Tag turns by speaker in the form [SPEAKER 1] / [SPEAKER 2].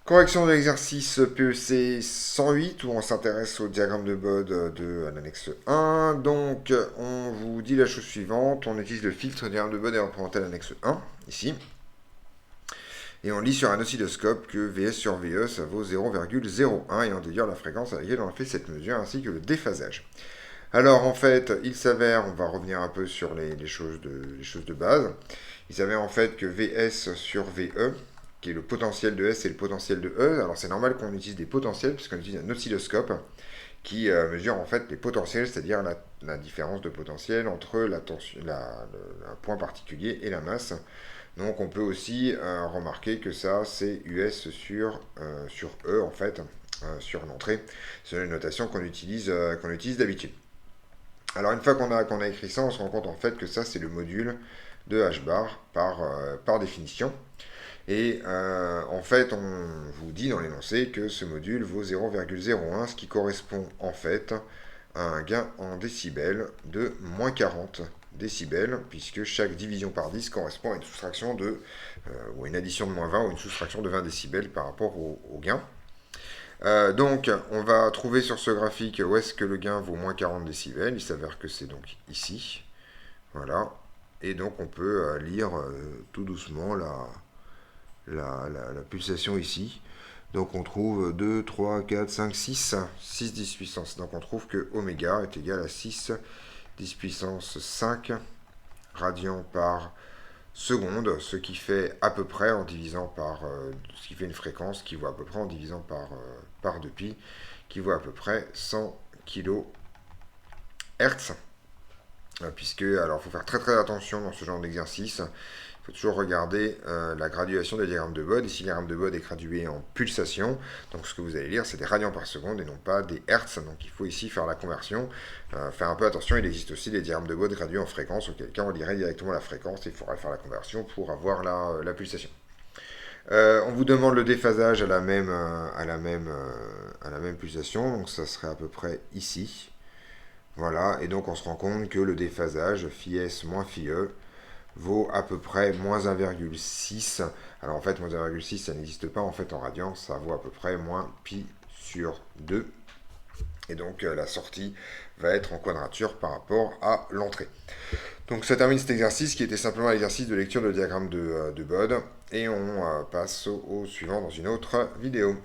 [SPEAKER 1] Correction de l'exercice PEC 108 où on s'intéresse au diagramme de Bode de l'annexe 1. Donc on vous dit la chose suivante, on utilise le filtre diagramme de Bode et représenté à l'annexe 1, ici. Et on lit sur un oscilloscope que VS sur VE ça vaut 0,01 et on déduire la fréquence à laquelle on a fait cette mesure ainsi que le déphasage. Alors en fait, il s'avère, on va revenir un peu sur les choses de base, il s'avère en fait que VS sur VE, qui est le potentiel de S et le potentiel de E, alors c'est normal qu'on utilise des potentiels puisqu'on utilise un oscilloscope qui mesure en fait les potentiels, c'est-à-dire la différence de potentiel entre un point particulier et la masse. Donc on peut aussi remarquer que ça c'est US sur E en fait, sur l'entrée. C'est une notation qu'on utilise d'habitude. Alors une fois qu'on a écrit ça, on se rend compte en fait que ça c'est le module de h bar par définition. Et en fait, on vous dit dans l'énoncé que ce module vaut 0,01, ce qui correspond en fait à un gain en décibels de moins 40 décibels, puisque chaque division par 10 correspond à une soustraction ou une addition de moins 20 ou une soustraction de 20 décibels par rapport au gain. Donc, on va trouver sur ce graphique où est-ce que le gain vaut moins 40 décibels. Il s'avère que c'est donc ici. Voilà. Et donc, on peut lire tout doucement la pulsation ici. Donc, on trouve 2, 3, 4, 5, 6, 6 10 puissance. Donc, on trouve que oméga est égal à 6 10 puissance 5 radians par seconde, ce qui fait à peu près en divisant par ce qui fait une fréquence qui vaut à peu près en divisant par 2pi, qui vaut à peu près 100 kHz. Puisque, alors, il faut faire très très attention dans ce genre d'exercice. Il faut toujours regarder la graduation des diagrammes de Bode. Ici, le diagramme de Bode est gradué en pulsation. Donc, ce que vous allez lire, c'est des radians par seconde et non pas des hertz. Donc, il faut ici faire la conversion. Faire un peu attention, il existe aussi des diagrammes de Bode gradués en fréquence, auquel cas on lirait directement la fréquence et il faudra faire la conversion pour avoir la pulsation. On vous demande le déphasage à la même pulsation. Donc, ça serait à peu près ici. Voilà, et donc on se rend compte que le déphasage phi S moins phi E vaut à peu près moins 1,6. Alors en fait, moins 1,6, ça n'existe pas en fait en radians, ça vaut à peu près moins pi sur 2. Et donc la sortie va être en quadrature par rapport à l'entrée. Donc ça termine cet exercice qui était simplement l'exercice de lecture de diagramme de Bode. Et on passe au suivant dans une autre vidéo.